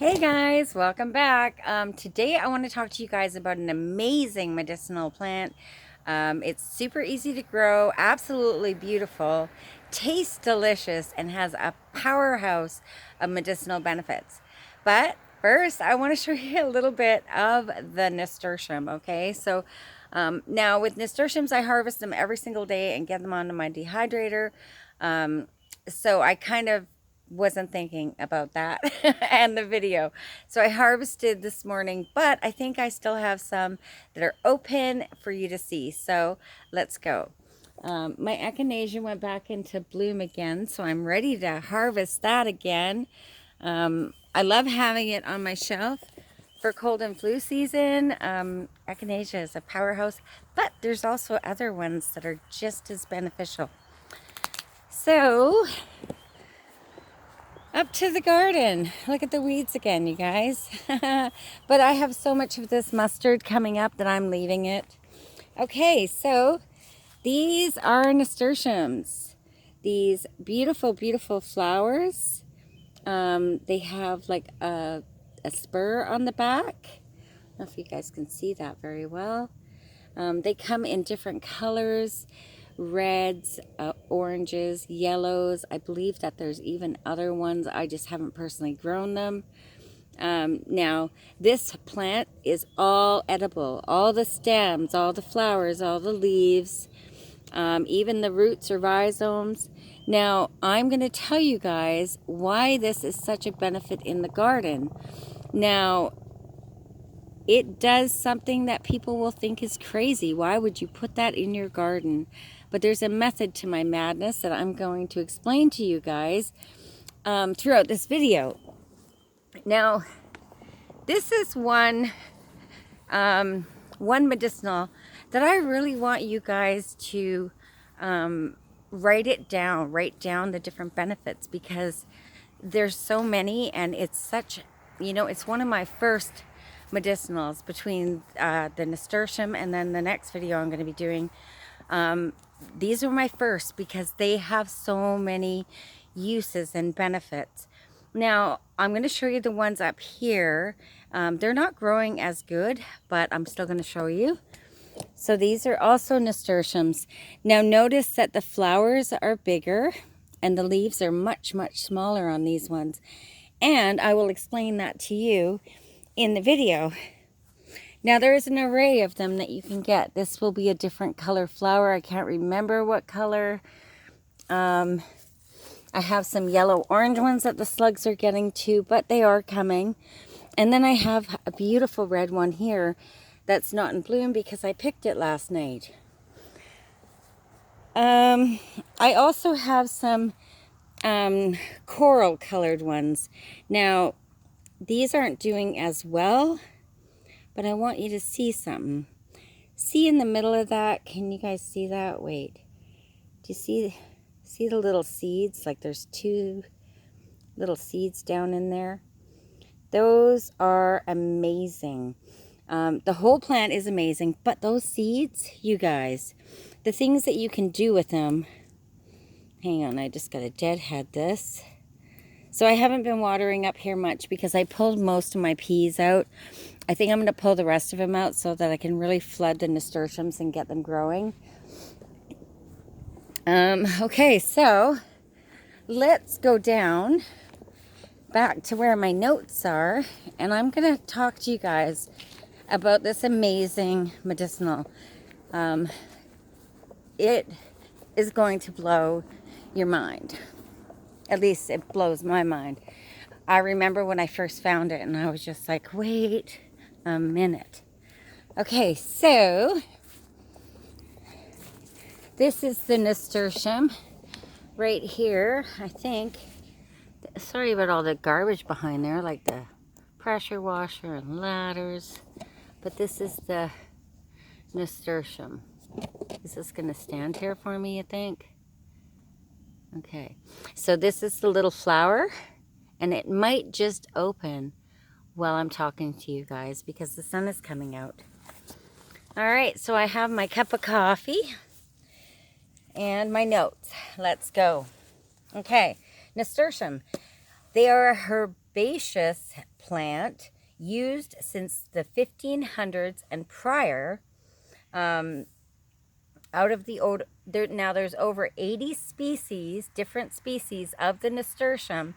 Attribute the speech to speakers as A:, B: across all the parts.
A: Hey guys, welcome back. Today I want to talk to you guys about an amazing medicinal plant. It's super easy to grow, absolutely beautiful, tastes delicious, and has a powerhouse of medicinal benefits. But first, I want to show you a little bit of the nasturtium, okay? Now with nasturtiums, I harvest them every single day and get them onto my dehydrator. So I kind of wasn't thinking about that and the video. So I harvested this morning, but I think I still have some that are open for you to see. So let's go. My echinacea went back into bloom again, so I'm ready to harvest that again. I love having it on my shelf for cold and flu season. Echinacea is a powerhouse, but there's also other ones that are just as beneficial. So up to the garden. Look at the weeds again, you guys. But I have so much of this mustard coming up that I'm leaving it. Okay, so these are nasturtiums. These beautiful, beautiful flowers. They have like a spur on the back. I don't know if you guys can see that very well. They come in different colors. Reds, oranges, yellows. I believe that there's even other ones. I just haven't personally grown them. Now, this plant is all edible. All the stems, all the flowers, all the leaves, even the roots or rhizomes. Now, I'm going to tell you guys why this is such a benefit in the garden. Now, it does something that people will think is crazy. Why would you put that in your garden? But there's a method to my madness that I'm going to explain to you guys throughout this video. Now, this is one medicinal that I really want you guys to write down the different benefits, because there's so many, and it's such, it's one of my first medicinals between the nasturtium and then the next video I'm going to be doing. These are my first because they have so many uses and benefits. Now, I'm going to show you the ones up here. They're not growing as good, but I'm still going to show you. So these are also nasturtiums. Now notice that the flowers are bigger and the leaves are much, much smaller on these ones. And I will explain that to you in the video. Now there is an array of them that you can get. This will be a different color flower. I can't remember what color. I have some yellow orange ones that the slugs are getting too, but they are coming. And then I have a beautiful red one here that's not in bloom because I picked it last night. I also have some coral colored ones. Now these aren't doing as well, but I want you to see something. See in the middle of that? Can you guys see that? Wait. Do you see the little seeds? Like there's two little seeds down in there. Those are amazing. The whole plant is amazing, but those seeds, you guys, the things that you can do with them. Hang on, I just got to deadhead this. So I haven't been watering up here much because I pulled most of my peas out. I think I'm going to pull the rest of them out so that I can really flood the nasturtiums and get them growing. Okay, so let's go down back to where my notes are, and I'm going to talk to you guys about this amazing medicinal. It is going to blow your mind. At least it blows my mind. I remember when I first found it and I was just like, wait a minute. Okay, so this is the nasturtium right here, I think. Sorry about all the garbage behind there, like the pressure washer and ladders. But this is the nasturtium. Is this going to stand here for me, you think? Okay, so this is the little flower, and it might just open while I'm talking to you guys because the sun is coming out. All right, so I have my cup of coffee and my notes. Let's go. Okay, nasturtium. They are a herbaceous plant used since the 1500s and prior. Out of the old, now there's over 80 species, different species of the nasturtium.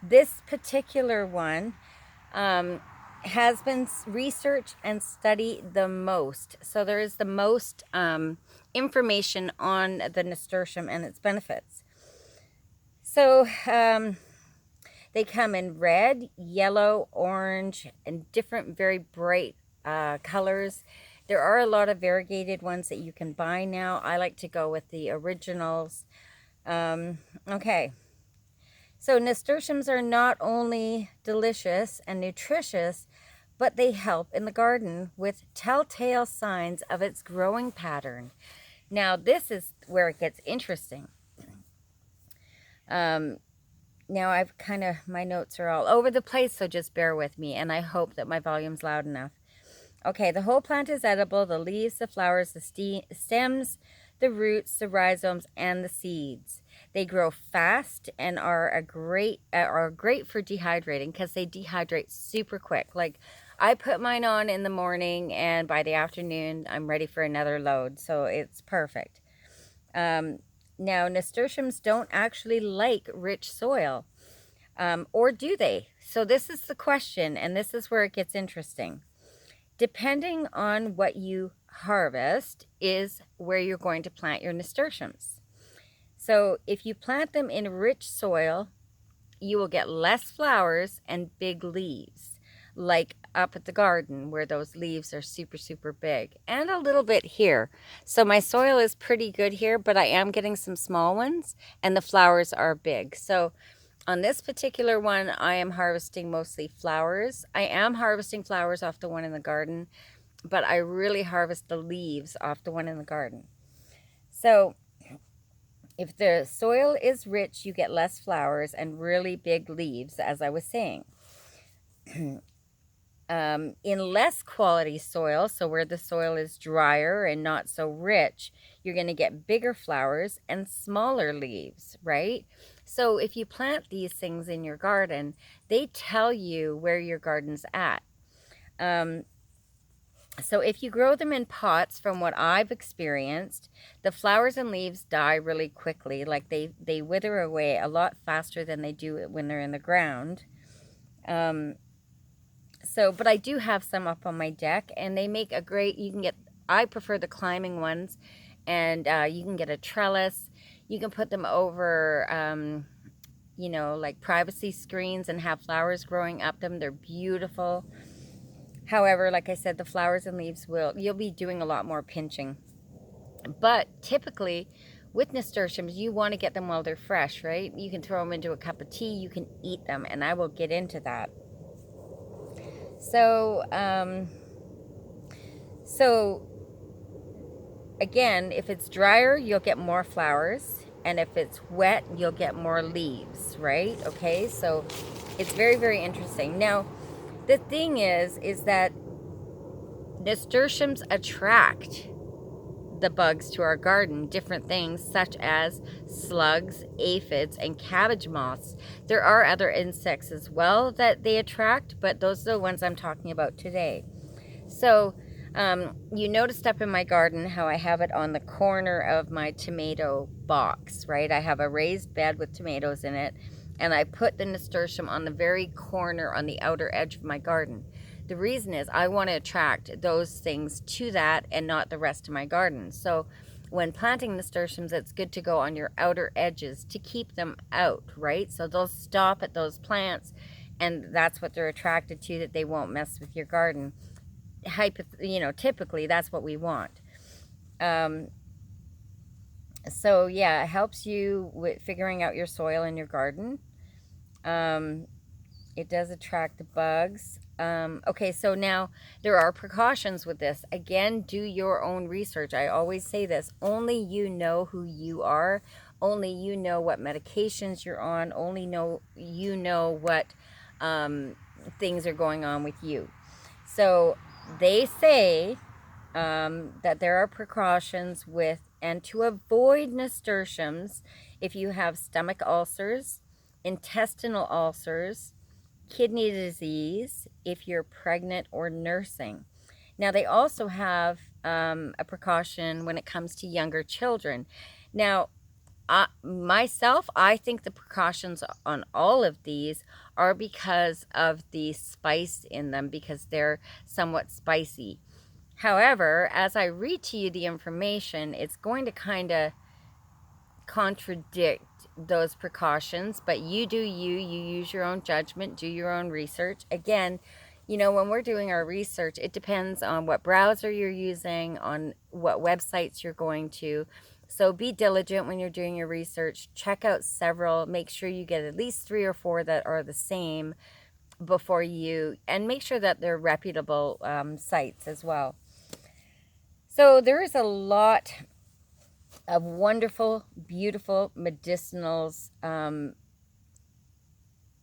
A: This particular one has been researched and studied the most. So there is the most information on the nasturtium and its benefits. So they come in red, yellow, orange, and different very bright colors. There are a lot of variegated ones that you can buy now. I like to go with the originals. Okay. So nasturtiums are not only delicious and nutritious, but they help in the garden with telltale signs of its growing pattern. Now, this is where it gets interesting. Now I've kind of, my notes are all over the place, so just bear with me, and I hope that my volume's loud enough. Okay, the whole plant is edible: the leaves, the flowers, the stems, the roots, the rhizomes, and the seeds. They grow fast and are great for dehydrating, because they dehydrate super quick. Like, I put mine on in the morning, and by the afternoon, I'm ready for another load, so it's perfect. Now, nasturtiums don't actually like rich soil, or do they? So this is the question, and this is where it gets interesting. Depending on what you harvest is where you're going to plant your nasturtiums. So if you plant them in rich soil, you will get less flowers and big leaves, like up at the garden where those leaves are super, super big, and a little bit here. So my soil is pretty good here, but I am getting some small ones, and the flowers are big. So on this particular one, I am harvesting mostly flowers. I am harvesting flowers off the one in the garden, but I really harvest the leaves off the one in the garden. So if the soil is rich, you get less flowers and really big leaves, as I was saying. In less quality soil, so where the soil is drier and not so rich, you're going to get bigger flowers and smaller leaves, right? So if you plant these things in your garden, they tell you where your garden's at. So if you grow them in pots, from what I've experienced, the flowers and leaves die really quickly. Like they wither away a lot faster than they do when they're in the ground. But I do have some up on my deck, and they make a great, I prefer the climbing ones, and you can get a trellis. You can put them over, like privacy screens and have flowers growing up them. They're beautiful. However, like I said, the flowers and leaves you'll be doing a lot more pinching. But typically, with nasturtiums, you want to get them while they're fresh, right? You can throw them into a cup of tea, you can eat them, and I will get into that. So again, if it's drier, you'll get more flowers, and if it's wet, you'll get more leaves, right? Okay, so it's very, very interesting. Now, the thing is that nasturtiums attract the bugs to our garden, different things such as slugs, aphids, and cabbage moths. There are other insects as well that they attract, but those are the ones I'm talking about today. So you noticed up in my garden how I have it on the corner of my tomato box, right? I have a raised bed with tomatoes in it, and I put the nasturtium on the very corner on the outer edge of my garden. The reason is I want to attract those things to that and not the rest of my garden. So when planting nasturtiums, it's good to go on your outer edges to keep them out, right? So they'll stop at those plants, and that's what they're attracted to, that they won't mess with your garden. Typically that's what we want. So yeah, it helps you with figuring out your soil in your garden. It does attract the bugs. Okay, so now there are precautions with this. Again, do your own research. I always say this: only you know who you are. Only you know what medications you're on. Only you know what things are going on with you. So they say that there are precautions with, and to avoid nasturtiums, if you have stomach ulcers, intestinal ulcers, kidney disease if you're pregnant or nursing. Now, they also have a precaution when it comes to younger children. Now, I think the precautions on all of these are because of the spice in them, because they're somewhat spicy. However, as I read to you the information, it's going to kind of contradict those precautions, but you do you use your own judgment, do your own research. Again, you know, when we're doing our research, it depends on what browser you're using, on what websites you're going to. So be diligent when you're doing your research. Check out several, make sure you get at least 3 or 4 that are the same before you, and make sure that they're reputable sites as well. So there is a lot of wonderful, beautiful medicinals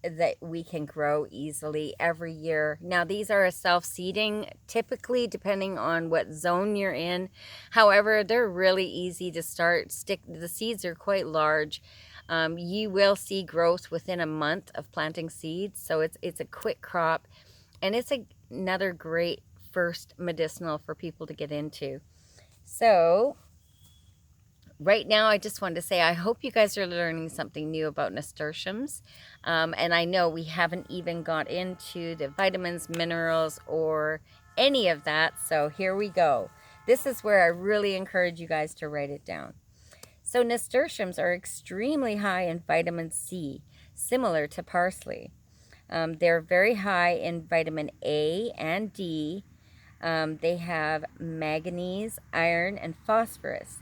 A: that we can grow easily every year. Now, these are a self-seeding, typically depending on what zone you're in. However, they're really easy to start. The seeds are quite large. You will see growth within a month of planting seeds, so it's a quick crop, and it's another great first medicinal for people to get into. So right now, I just wanted to say I hope you guys are learning something new about nasturtiums. And I know we haven't even got into the vitamins, minerals, or any of that. So here we go. This is where I really encourage you guys to write it down. So nasturtiums are extremely high in vitamin C, similar to parsley. They're very high in vitamin A and D. They have manganese, iron, and phosphorus.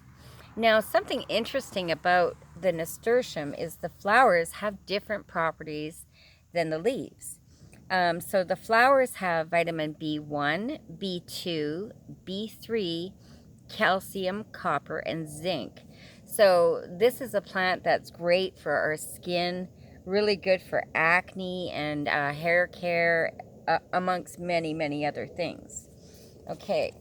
A: Now, something interesting about the nasturtium is the flowers have different properties than the leaves. So the flowers have vitamin B1, B2, B3, calcium, copper, and zinc. So this is a plant that's great for our skin, really good for acne and hair care, amongst many, many other things. Okay.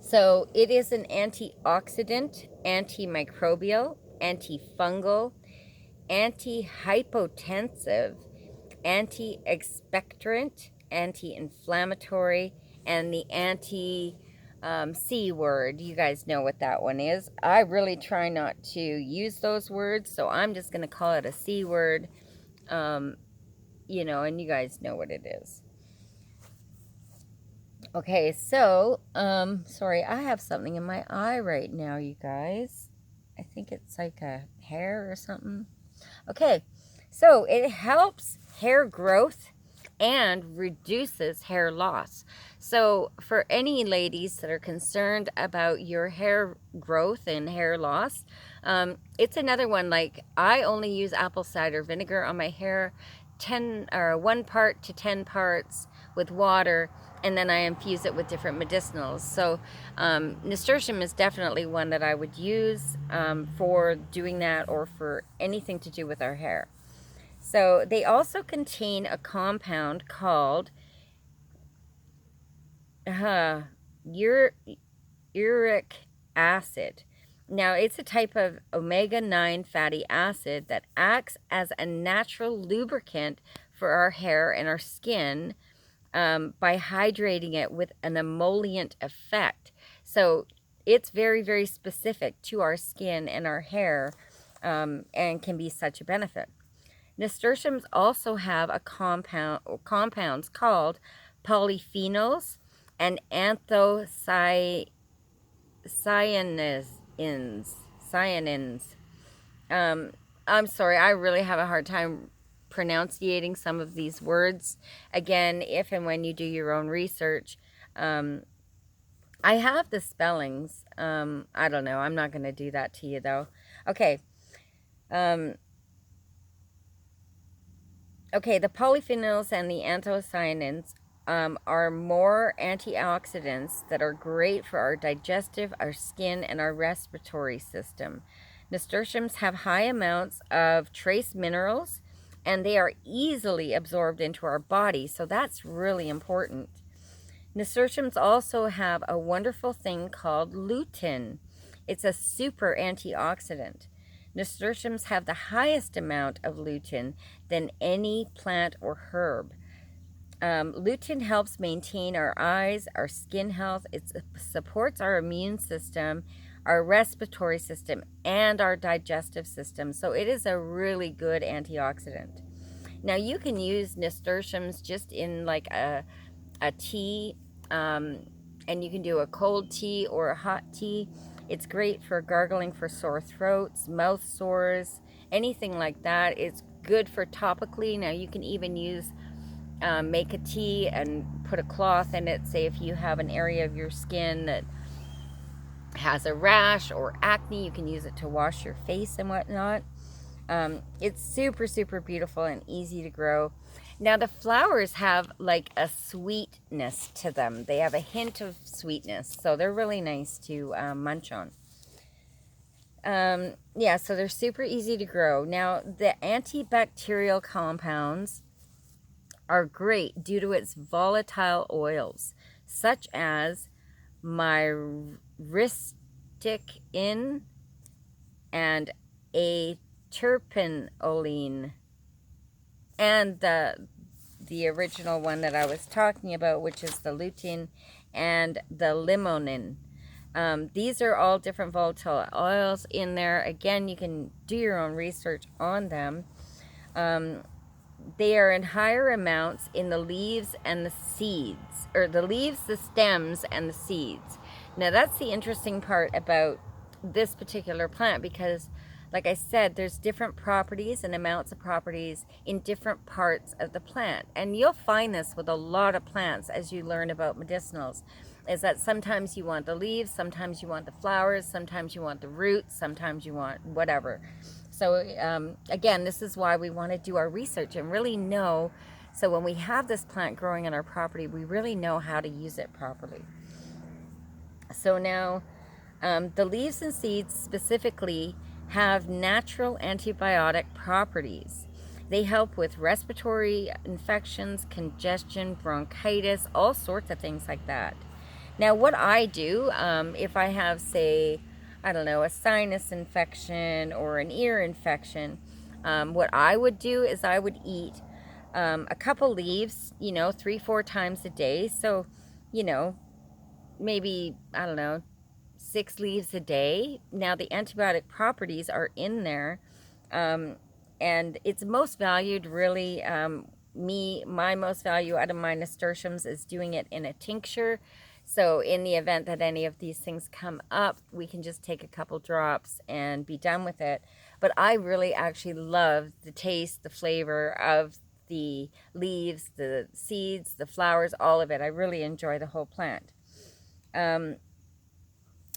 A: So it is an antioxidant, antimicrobial, antifungal, antihypotensive, anti-expectorant, anti-inflammatory, and the C word. You guys know what that one is. I really try not to use those words, so I'm just going to call it a C word, you know, and you guys know what it is. Okay, so, sorry, I have something in my eye right now, you guys. I think it's like a hair or something. Okay, so it helps hair growth and reduces hair loss. So for any ladies that are concerned about your hair growth and hair loss, it's another one. Like, I only use apple cider vinegar on my hair, 1 part to 10 parts with water, and then I infuse it with different medicinals. So nasturtium is definitely one that I would use for doing that, or for anything to do with our hair. So they also contain a compound called uric acid. Now, it's a type of omega-9 fatty acid that acts as a natural lubricant for our hair and our skin, by hydrating it with an emollient effect. So it's very, very specific to our skin and our hair, and can be such a benefit. Nasturtiums also have compounds called polyphenols and anthocyanins. I'm sorry, I really have a hard time pronunciating some of these words. Again, if and when you do your own research, I have the spellings. I don't know. I'm not going to do that to you, though. Okay. Okay, the polyphenols and the anthocyanins are more antioxidants that are great for our digestive, our skin, and our respiratory system. Nasturtiums have high amounts of trace minerals, and they are easily absorbed into our body, so that's really important. Nasturtiums also have a wonderful thing called lutein. It's a super antioxidant. Nasturtiums have the highest amount of lutein than any plant or herb. Lutein helps maintain our eyes, our skin health. It supports our immune system, our respiratory system, and our digestive system. So it is a really good antioxidant. Now you can use nasturtiums just in like a tea, and you can do a cold tea or a hot tea. It's great for gargling for sore throats, mouth sores, anything like that. It's good for topically. Now you can even use make a tea and put a cloth in it. Say if you have an area of your skin that has a rash or acne, you can use it to wash your face and whatnot. It's super, super beautiful and easy to grow. Now the flowers have like a sweetness to them. They have a hint of sweetness, so they're really nice to munch on. Yeah, so they're super easy to grow. Now the antibacterial compounds are great due to its volatile oils, such as myristic and a terpenoline, and the original one that I was talking about, which is the lutein and the limonin. These are all different volatile oils in there. Again, you can do your own research on them. They are in higher amounts in the leaves and the seeds, or the leaves, the stems, and the seeds. Now that's the interesting part about this particular plant, because like I said, there's different properties and amounts of properties in different parts of the plant. And you'll find this with a lot of plants as you learn about medicinals, is that sometimes you want the leaves, sometimes you want the flowers, sometimes you want the roots, sometimes you want whatever. So again, this is why we want to do our research and really know, so when we have this plant growing on our property, we really know how to use it properly. So now, the leaves and seeds specifically have natural antibiotic properties. They help with respiratory infections, congestion, bronchitis, all sorts of things like that. Now, what I do, if I have, say, I don't know, a sinus infection or an ear infection, what I would do is I would eat a couple leaves, 3-4 times a day. So, maybe, I don't know, 6 leaves a day. Now, the antibiotic properties are in there, and it's most valued, really, my most value out of my nasturtiums is doing it in a tincture. So in the event that any of these things come up, we can just take a couple drops and be done with it. But I really actually love the taste, the flavor of the leaves, the seeds, the flowers, all of it. I really enjoy the whole plant.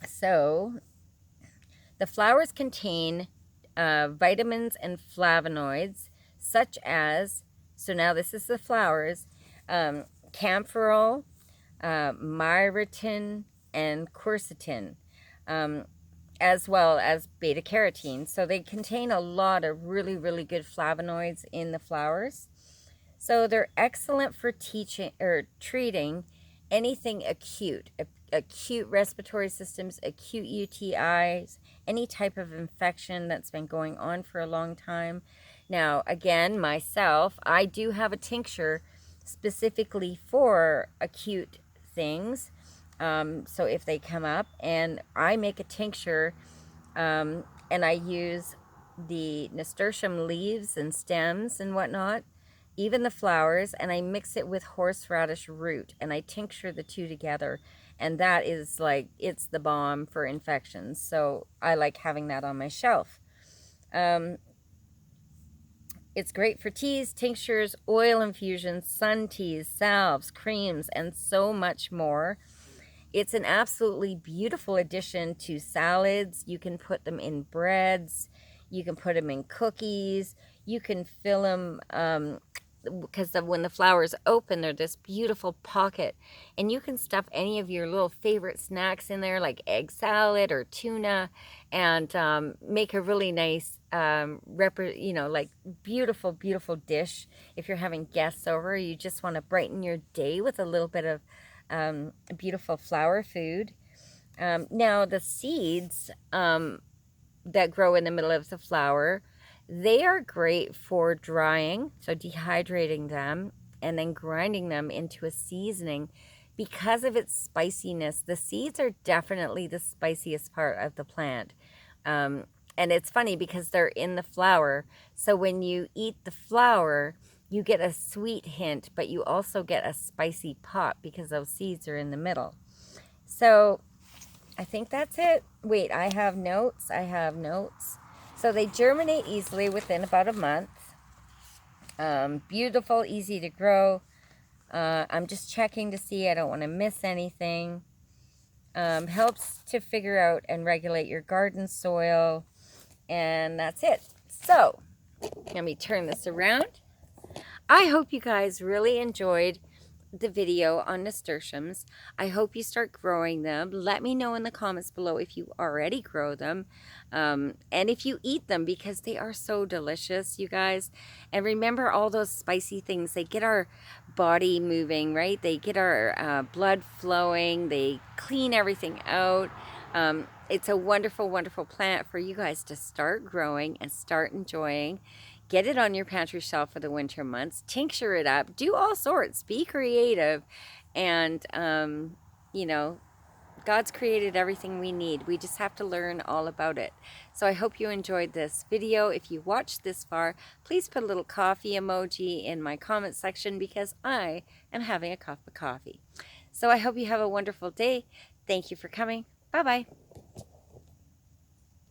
A: So the flowers contain vitamins and flavonoids, such as, so now this is the flowers, camphorol, myritin, and quercetin, as well as beta carotene. So they contain a lot of really, really good flavonoids in the flowers. So they're excellent for treating anything acute, acute respiratory systems, acute UTIs, any type of infection that's been going on for a long time. Now, again, myself, I do have a tincture specifically for acute things. So if they come up, and I make a tincture, and I use the nasturtium leaves and stems and whatnot, even the flowers, and I mix it with horseradish root, and I tincture the two together, and that is like, it's the bomb for infections. So I like having that on my shelf. It's great for teas, tinctures, oil infusions, sun teas, salves, creams, and so much more. It's an absolutely beautiful addition to salads. You can put them in breads. You can put them in cookies. You can fill them, because when the flowers open, they're this beautiful pocket. And you can stuff any of your little favorite snacks in there, like egg salad or tuna, and make a really nice, like beautiful, beautiful dish. If you're having guests over, you just want to brighten your day with a little bit of beautiful flower food. Now the seeds, that grow in the middle of the flower. They are great for drying, so dehydrating them and then grinding them into a seasoning because of its spiciness. The seeds are definitely the spiciest part of the plant. And it's funny because they're in the flower. So when you eat the flower, you get a sweet hint, but you also get a spicy pop because those seeds are in the middle. So I think that's it. Wait, I have notes. So they germinate easily within about a month. Beautiful, easy to grow. I'm just checking to see I don't want to miss anything. Helps to figure out and regulate your garden soil. And that's it. So let me turn this around. I hope you guys really enjoyed the video on nasturtiums. I hope you start growing them. Let me know in the comments below if you already grow them, and if you eat them, because they are so delicious, you guys. And remember, all those spicy things, they get our body moving, right? They get our blood flowing. They clean everything out. It's a wonderful, wonderful plant for you guys to start growing and start enjoying. Get it on your pantry shelf for the winter months. Tincture it up. Do all sorts. Be creative. And, you know, God's created everything we need. We just have to learn all about it. So I hope you enjoyed this video. If you watched this far, please put a little coffee emoji in my comment section because I am having a cup of coffee. So I hope you have a wonderful day. Thank you for coming. Bye-bye.